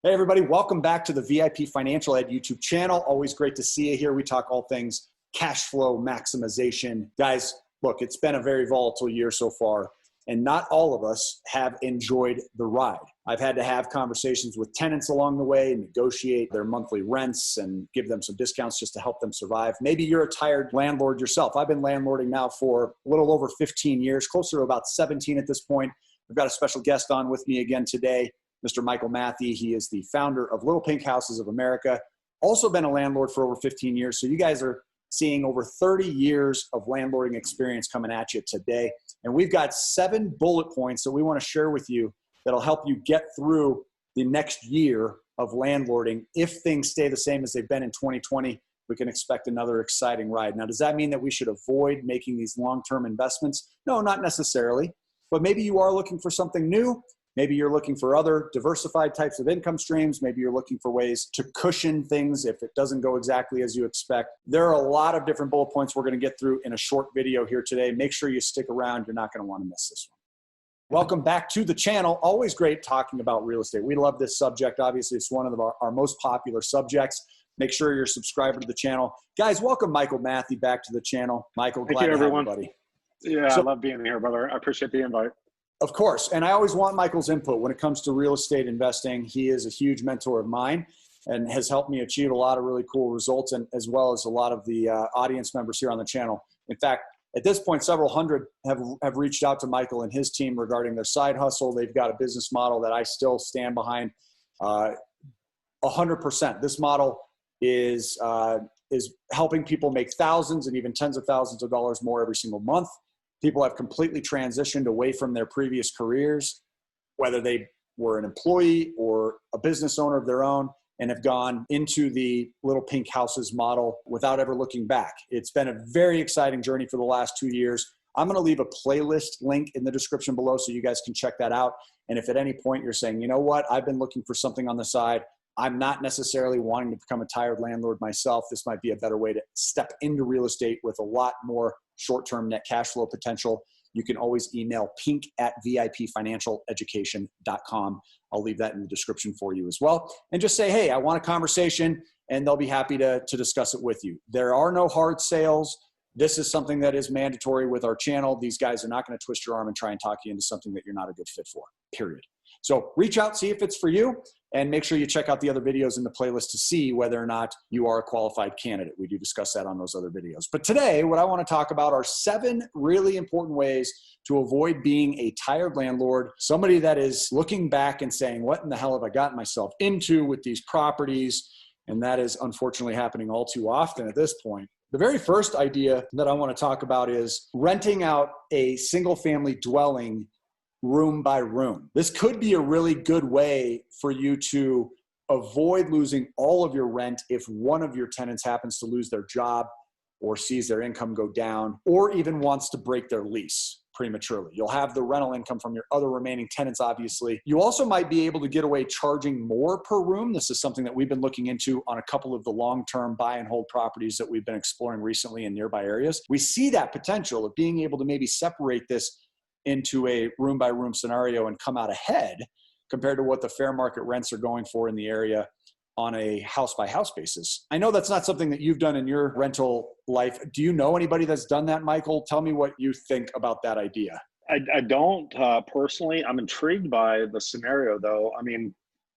Hey everybody, welcome back to the VIP Financial Ed YouTube channel. Always great to see you here. We talk all things cash flow maximization. Guys, look, it's been a very volatile year so far, and not all of us have enjoyed the ride. I've had to have conversations with tenants along the way, negotiate their monthly rents and give them some discounts just to help them survive. Maybe you're a tired landlord yourself. I've been landlording now for a little over 15 years, closer to about 17 at this point. We've got a special guest on with me again today, Mr. Michael Mathe. He is the founder of Little Pink Houses of America, also been a landlord for over 15 years. So you guys are seeing over 30 years of landlording experience coming at you today. And we've got 7 bullet points that we want to share with you that'll help you get through the next year of landlording. If things stay the same as they've been in 2020, we can expect another exciting ride. Now, does that mean that we should avoid making these long-term investments? No, not necessarily. But maybe you are looking for something new. Maybe you're looking for other diversified types of income streams. Maybe you're looking for ways to cushion things if it doesn't go exactly as you expect. There are a lot of different bullet points we're going to get through in a short video here today. Make sure you stick around. You're not going to want to miss this one. Welcome back to the channel. Always great talking about real estate. We love this subject. Obviously, it's one of our most popular subjects. Make sure you're a subscriber to the channel. Guys, welcome Michael Mathe back to the channel. Michael, glad to have you, buddy. Yeah, I love being here, brother. I appreciate the invite. Of course. And I always want Michael's input when it comes to real estate investing. He is a huge mentor of mine and has helped me achieve a lot of really cool results, and as well as a lot of the audience members here on the channel. In fact, at this point, several hundred have reached out to Michael and his team regarding their side hustle. They've got a business model that I still stand behind 100%. This model is helping people make thousands and even tens of thousands of dollars more every single month. People have completely transitioned away from their previous careers, whether they were an employee or a business owner of their own, and have gone into the Little Pink Houses model without ever looking back. It's been a very exciting journey for the last 2 years. I'm going to leave a playlist link in the description below so you guys can check that out. And if at any point you're saying, you know what, I've been looking for something on the side, I'm not necessarily wanting to become a tired landlord myself, this might be a better way to step into real estate with a lot more short-term net cash flow potential, you can always email pink@vipfinancialeducation.com. I'll leave that in the description for you as well. And just say, hey, I want a conversation, and they'll be happy to discuss it with you. There are no hard sales. This is something that is mandatory with our channel. These guys are not going to twist your arm and try and talk you into something that you're not a good fit for, period. So reach out, see if it's for you, and make sure you check out the other videos in the playlist to see whether or not you are a qualified candidate. We do discuss that on those other videos. But today, what I want to talk about are 7 really important ways to avoid being a tired landlord, somebody that is looking back and saying, what in the hell have I gotten myself into with these properties? And that is unfortunately happening all too often at this point. The very first idea that I want to talk about is renting out a single-family dwelling room by room. This could be a really good way for you to avoid losing all of your rent if one of your tenants happens to lose their job or sees their income go down or even wants to break their lease prematurely. You'll have the rental income from your other remaining tenants, obviously. You also might be able to get away charging more per room. This is something that we've been looking into on a couple of the long-term buy and hold properties that we've been exploring recently in nearby areas. We see that potential of being able to maybe separate this into a room by room scenario and come out ahead compared to what the fair market rents are going for in the area on a house by house basis. I know that's not something that you've done in your rental life. Do you know anybody that's done that, Michael? Tell me what you think about that idea. I don't personally. I'm intrigued by the scenario though. I mean,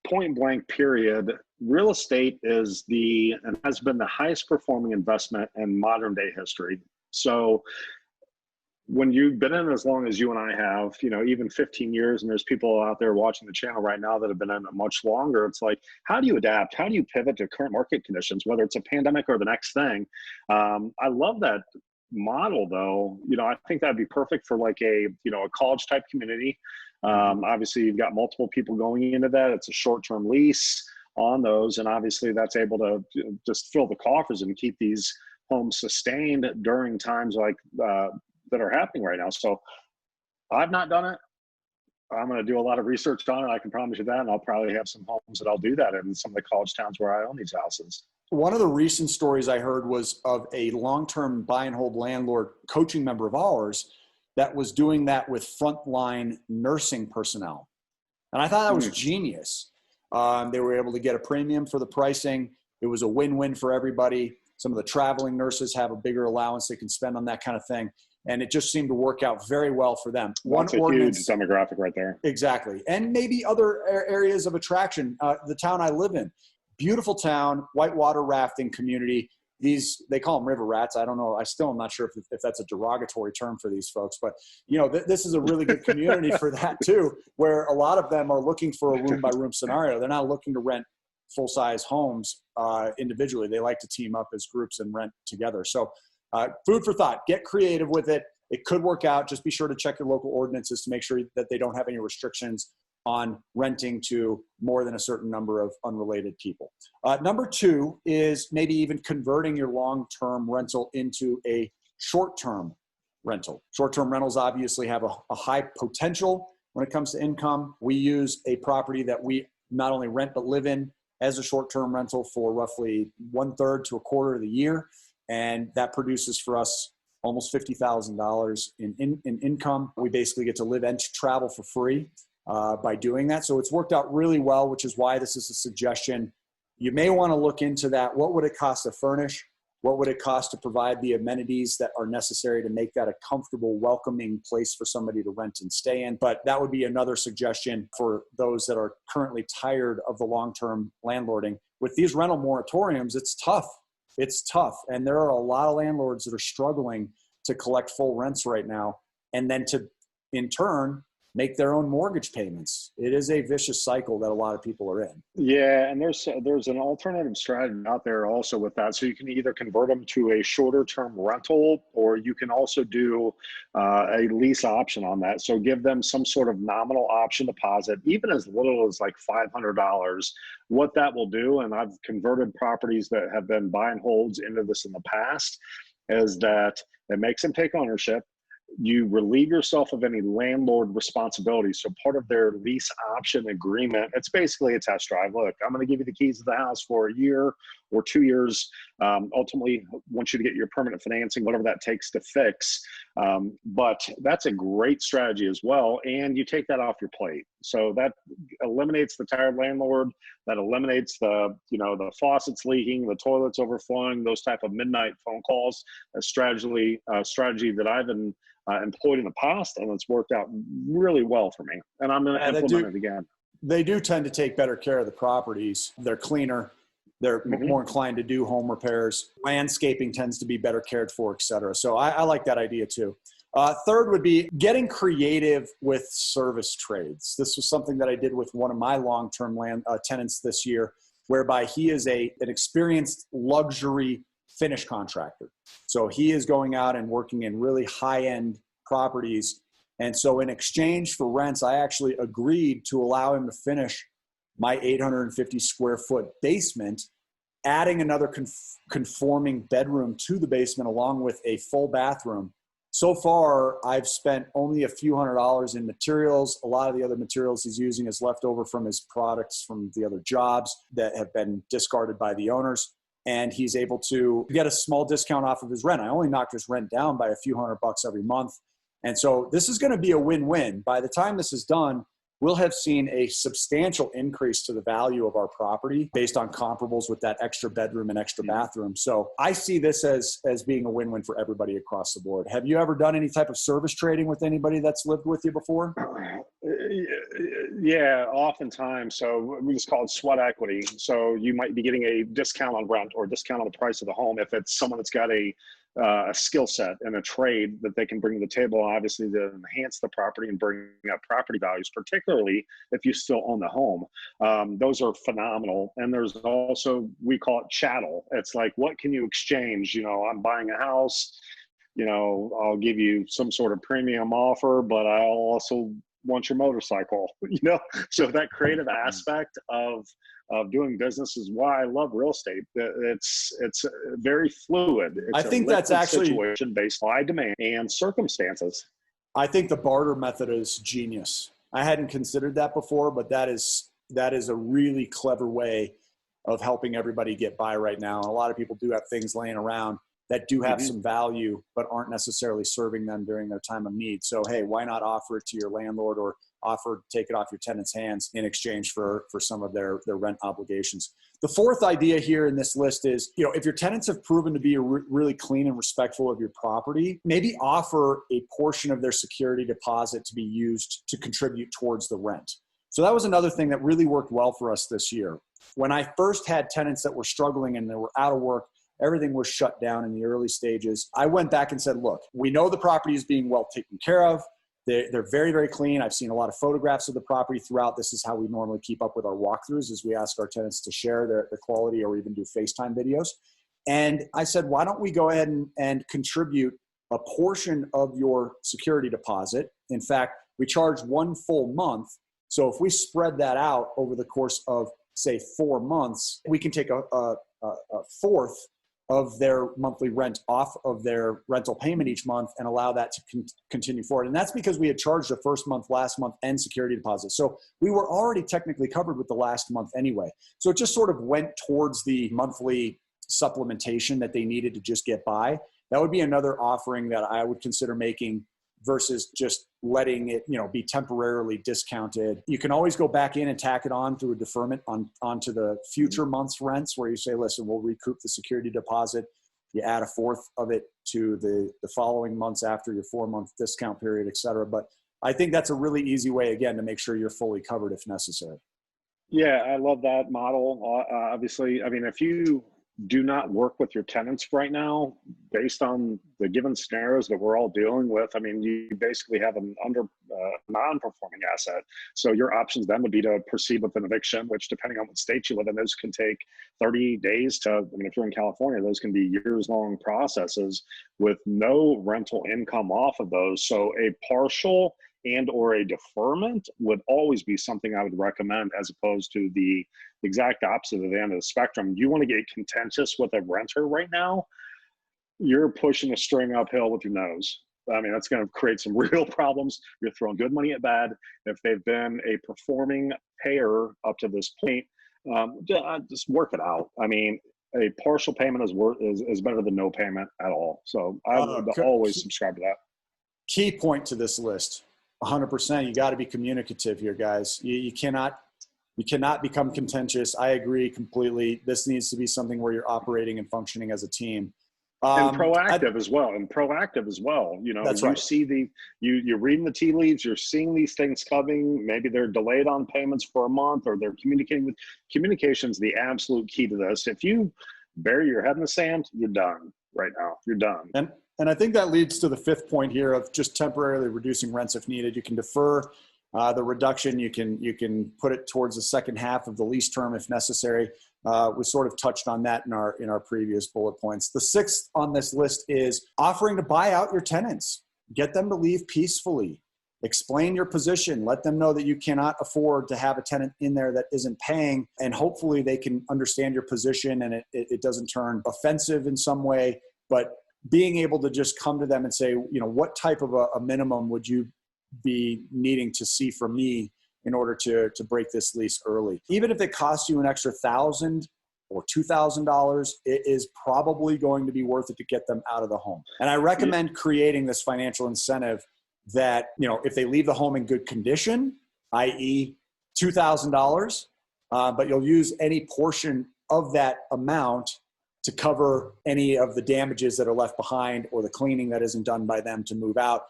point blank period, real estate is and has been the highest performing investment in modern day history. So when you've been in as long as you and I have, even 15 years, and there's people out there watching the channel right now that have been in it much longer, it's like, how do you adapt? How do you pivot to current market conditions, whether it's a pandemic or the next thing? I love that model though. I think that'd be perfect for like a college type community. Obviously you've got multiple people going into that. It's a short-term lease on those. And obviously that's able to just fill the coffers and keep these homes sustained during times like, that are happening right now. So I've not done it. I'm going to do a lot of research on it. I can promise you that. And I'll probably have some homes that I'll do that in some of the college towns where I own these houses. One of the recent stories I heard was of a long-term buy and hold landlord coaching member of ours that was doing that with frontline nursing personnel. And I thought that was genius. They were able to get a premium for the pricing. It was a win-win for everybody. Some of the traveling nurses have a bigger allowance they can spend on that kind of thing. And it just seemed to work out very well for them. That's a huge demographic right there. Exactly. And maybe other areas of attraction. The town I live in, beautiful town, whitewater rafting community. They call them river rats. I don't know. I still am not sure if that's a derogatory term for these folks, but this is a really good community for that too, where a lot of them are looking for a room by room scenario. They're not looking to rent full-size homes individually. They like to team up as groups and rent together. So food for thought, get creative with it. It could work out. Just be sure to check your local ordinances to make sure that they don't have any restrictions on renting to more than a certain number of unrelated people. Number 2 is maybe even converting your long-term rental into a short-term rental. Short-term rentals obviously have a high potential when it comes to income. We use a property that we not only rent but live in as a short-term rental for roughly 1/3 to a quarter of the year. And that produces for us almost $50,000 in income. We basically get to live and travel for free by doing that. So it's worked out really well, which is why this is a suggestion. You may want to look into that. What would it cost to furnish? What would it cost to provide the amenities that are necessary to make that a comfortable, welcoming place for somebody to rent and stay in? But that would be another suggestion for those that are currently tired of the long-term landlording. With these rental moratoriums, it's tough. It's tough. And there are a lot of landlords that are struggling to collect full rents right now, and then to, in turn, make their own mortgage payments. It is a vicious cycle that a lot of people are in. Yeah, and there's an alternative strategy out there also with that. So you can either convert them to a shorter term rental, or you can also do a lease option on that. So give them some sort of nominal option deposit, even as little as like $500. What that will do, and I've converted properties that have been buy and holds into this in the past, is that it makes them take ownership. You relieve yourself of any landlord responsibility. So part of their lease option agreement, it's basically a test drive. Look, I'm going to give you the keys to the house for a year or 2 years. Ultimately, I want you to get your permanent financing, whatever that takes to fix. But that's a great strategy as well. And you take that off your plate. So that eliminates the tired landlord. That eliminates the faucets leaking, the toilets overflowing, those type of midnight phone calls. A strategy that I've been employed in the past, and it's worked out really well for me. And I'm going to implement it again. They do tend to take better care of the properties. They're cleaner. They're more inclined to do home repairs. Landscaping tends to be better cared for, et cetera. So I like that idea too. Third would be getting creative with service trades. This was something that I did with one of my long-term tenants this year, whereby he is an experienced luxury finish contractor. So he is going out and working in really high-end properties. And so in exchange for rents, I actually agreed to allow him to finish my 850 square foot basement, adding another conforming bedroom to the basement along with a full bathroom. So far, I've spent only a few $100s in materials. A lot of the other materials he's using is left over from his products from the other jobs that have been discarded by the owners. And he's able to get a small discount off of his rent. I only knocked his rent down by a few $100 every month. And so this is going to be a win-win. By the time this is done, we'll have seen a substantial increase to the value of our property based on comparables with that extra bedroom and extra bathroom. So I see this as being a win-win for everybody across the board. Have you ever done any type of service trading with anybody that's lived with you before? Yeah, oftentimes. So we just call it sweat equity. So you might be getting a discount on rent or a discount on the price of the home if it's someone that's got a skill set and a trade that they can bring to the table, obviously, to enhance the property and bring up property values, particularly if you still own the home. Those are phenomenal. And there's also, we call it chattel. It's like, what can you exchange? I'm buying a house, I'll give you some sort of premium offer, but I'll also want your motorcycle, So that creative aspect of doing business is why I love real estate. It's very fluid. It's I think that's actually situation based on demand and circumstances. I think the barter method is genius. I hadn't considered that before, but that is a really clever way of helping everybody get by right now. And a lot of people do have things laying around that do have some value, but aren't necessarily serving them during their time of need. So, hey, why not offer it to your landlord or offer to take it off your tenants' hands in exchange for some of their rent obligations. The fourth idea here in this list is, if your tenants have proven to be really clean and respectful of your property, maybe offer a portion of their security deposit to be used to contribute towards the rent. So that was another thing that really worked well for us this year. When I first had tenants that were struggling and they were out of work, everything was shut down in the early stages, I went back and said, look, we know the property is being well taken care of. They're very, very clean. I've seen a lot of photographs of the property throughout. This is how we normally keep up with our walkthroughs, is we ask our tenants to share their quality or even do FaceTime videos. And I said, why don't we go ahead and contribute a portion of your security deposit? In fact, we charge 1 full month. So if we spread that out over the course of, say, 4 months, we can take a fourth of their monthly rent off of their rental payment each month and allow that to continue forward. And that's because we had charged the first month, last month, and security deposit. So we were already technically covered with the last month anyway. So it just sort of went towards the monthly supplementation that they needed to just get by. That would be another offering that I would consider making versus just letting it, be temporarily discounted. You can always go back in and tack it on through a deferment onto the future month's rents, where you say, listen, we'll recoup the security deposit. You add a fourth of it to the following months after your 4-month discount period, et cetera. But I think that's a really easy way, again, to make sure you're fully covered if necessary. Yeah, I love that model. Obviously, I mean, if you do not work with your tenants right now, based on the given scenarios that we're all dealing with, I mean, you basically have an non-performing asset. So your options then would be to proceed with an eviction, which, depending on what state you live in, those can take 30 days to, I mean, if you're in California, those can be years-long processes with no rental income off of those. So a partial and or a deferment would always be something I would recommend, as opposed to the exact opposite of the end of the spectrum. You want to get contentious with a renter right now, you're pushing a string uphill with your nose. I mean, that's going to create some real problems. You're throwing good money at bad. If they've been a performing payer up to this point, just work it out. I mean, a partial payment is better than no payment at all. So I would always subscribe to that. Key point to this list. 100%. You got to be communicative here, guys. You cannot become contentious. I agree completely. This needs to be something where you're operating and functioning as a team. And proactive as well. That's right. You're reading the tea leaves, you're seeing these things coming. Maybe they're delayed on payments for a month, or they're communicating with. Communication's the absolute key to this. If you bury your head in the sand, you're done right now. You're done. And I think that leads to the fifth point here of just temporarily reducing rents if needed. You can defer the reduction. You can put it towards the second half of the lease term if necessary. We sort of touched on that in our previous bullet points. The sixth on this list is offering to buy out your tenants. Get them to leave peacefully. Explain your position. Let them know that you cannot afford to have a tenant in there that isn't paying, and hopefully they can understand your position and it doesn't turn offensive in some way. But being able to just come to them and say, what type of a minimum would you be needing to see from me in order to break this lease early? Even if it costs you an extra $1,000 or $2,000, it is probably going to be worth it to get them out of the home. And I recommend creating this financial incentive that, if they leave the home in good condition, i.e. $2,000, but you'll use any portion of that amount to cover any of the damages that are left behind or the cleaning that isn't done by them to move out.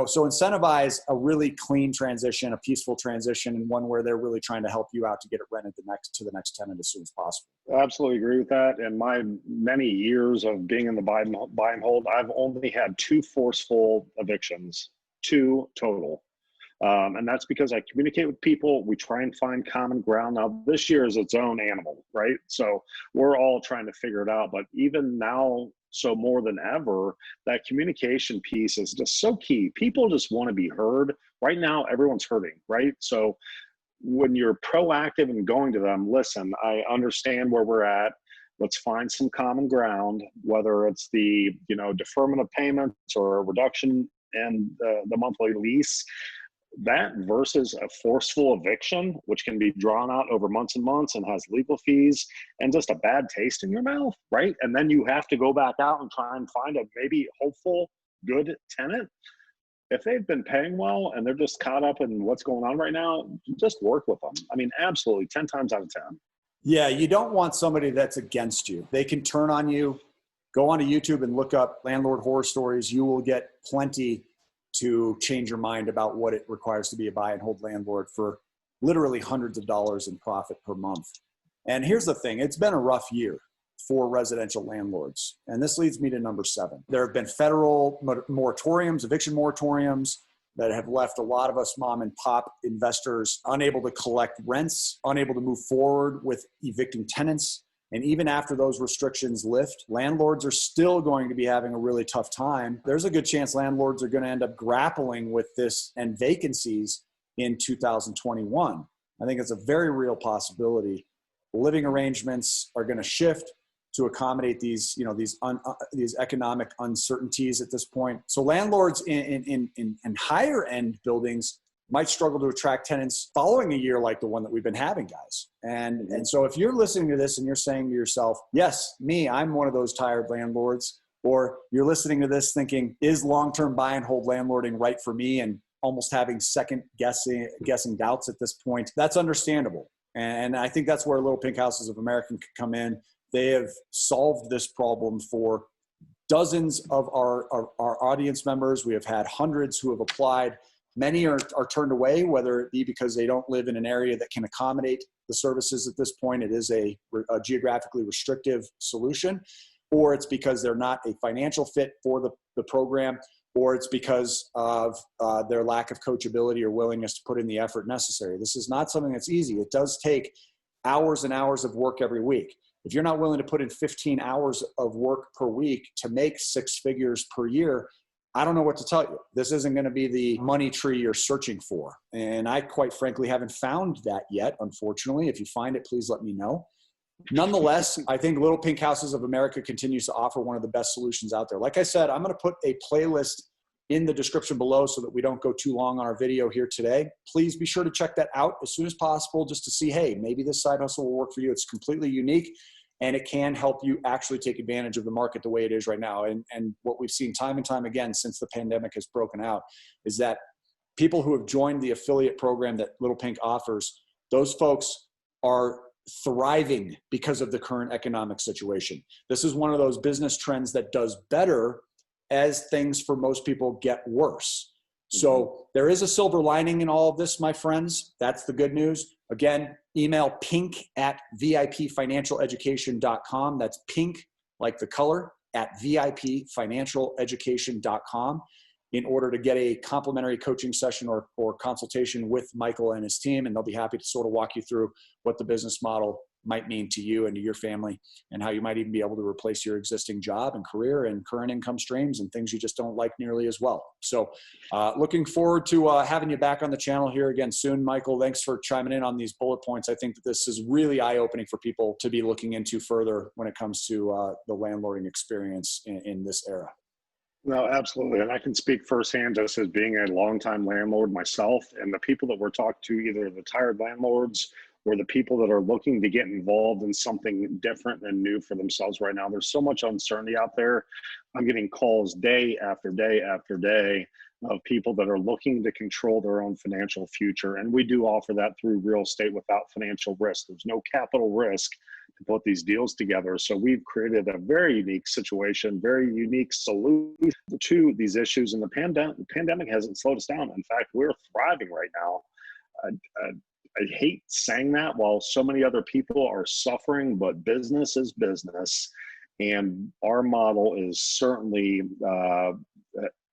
So incentivize a really clean transition, a peaceful transition, and one where they're really trying to help you out to get it rented to the next tenant as soon as possible. I absolutely agree with that. In my many years of being in the buy and hold, I've only had 2 forceful evictions, 2 total. And that's because I communicate with people. We try and find common ground. Now, this year is its own animal, right? So we're all trying to figure it out. But even now, so more than ever, that communication piece is just so key. People just want to be heard. Right now, everyone's hurting, right? So when you're proactive and going to them, listen, I understand where we're at. Let's find some common ground, whether it's the deferment of payments or a reduction in the monthly lease. That versus a forceful eviction, which can be drawn out over months and months and has legal fees and just a bad taste in your mouth, right? And then you have to go back out and try and find a maybe hopeful, good tenant. if they've been paying well and they're just caught up in what's going on right now, just work with them. I mean, absolutely, 10 times out of 10. Yeah, you don't want somebody that's against you. They can turn on you. Go onto YouTube and look up landlord horror stories. You will get plenty to change your mind about what it requires to be a buy and hold landlord for literally hundreds of dollars in profit per month. And here's the thing, it's been a rough year for residential landlords. And this leads me to number 7. There have been federal moratoriums, eviction moratoriums that have left a lot of us mom and pop investors unable to collect rents, unable to move forward with evicting tenants. And even after those restrictions lift, landlords are still going to be having a really tough time. There's a good chance landlords are going to end up grappling with this and vacancies in 2021. I think it's a very real possibility. Living arrangements are going to shift to accommodate these, these economic uncertainties at this point. So landlords in higher end buildings might struggle to attract tenants following a year like the one that we've been having, guys. And so if you're listening to this and you're saying to yourself, yes, I'm one of those tired landlords, or you're listening to this thinking, is long-term buy and hold landlording right for me? And almost having second guessing doubts at this point, that's understandable. And I think that's where Little Pink Houses of America can come in. They have solved this problem for dozens of our audience members. We have had hundreds who have applied. Many are turned away, whether it be because they don't live in an area that can accommodate the services at this point. It is a geographically restrictive solution, or it's because they're not a financial fit for the program, or it's because of their lack of coachability or willingness to put in the effort necessary. This is not something that's easy. It does take hours and hours of work every week. If you're not willing to put in 15 hours of work per week to make 6 figures per year, I don't know what to tell you. This isn't going to be the money tree you're searching for. And I quite frankly haven't found that yet, unfortunately. If you find it, please let me know. Nonetheless, I think Little Pink Houses of America continues to offer one of the best solutions out there. Like I said, I'm going to put a playlist in the description below so that we don't go too long on our video here today. Please be sure to check that out as soon as possible just to see, hey, maybe this side hustle will work for you. It's completely unique and it can help you actually take advantage of the market the way it is right now. And what we've seen time and time again since the pandemic has broken out is that people who have joined the affiliate program that Little Pink offers, those folks are thriving because of the current economic situation. This is one of those business trends that does better as things for most people get worse. So there is a silver lining in all of this, my friends. That's the good news. Again, email pink@vipfinancialeducation.com. That's pink, like the color, at vipfinancialeducation.com in order to get a complimentary coaching session or consultation with Michael and his team. And they'll be happy to sort of walk you through what the business model might mean to you and to your family, and how you might even be able to replace your existing job and career and current income streams and things you just don't like nearly as well. So looking forward to having you back on the channel here again soon, Michael. Thanks for chiming in on these bullet points. I think that this is really eye-opening for people to be looking into further when it comes to the landlording experience in this era. No, absolutely. And I can speak firsthand just as being a longtime landlord myself, and the people that we're talking to, either the tired landlords or the people that are looking to get involved in something different and new for themselves right now. There's so much uncertainty out there. I'm getting calls day after day after day of people that are looking to control their own financial future. And we do offer that through real estate without financial risk. There's no capital risk to put these deals together. So we've created a very unique situation, very unique solution to these issues. And the pandemic hasn't slowed us down. In fact, we're thriving right now. I hate saying that while so many other people are suffering, but business is business. And our model is certainly,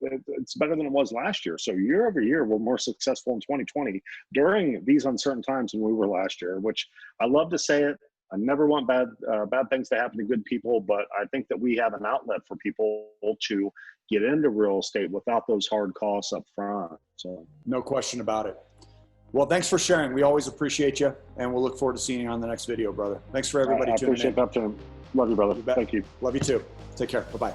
it's better than it was last year. So year over year, we're more successful in 2020 during these uncertain times than we were last year, which I love to say it. I never want bad things to happen to good people, but I think that we have an outlet for people to get into real estate without those hard costs up front. So no question about it. Well, thanks for sharing. We always appreciate you, and we'll look forward to seeing you on the next video, brother. Thanks for everybody tuning in. I appreciate that, Tim. Love you, brother. You bet. Thank you. Love you too. Take care. Bye-bye.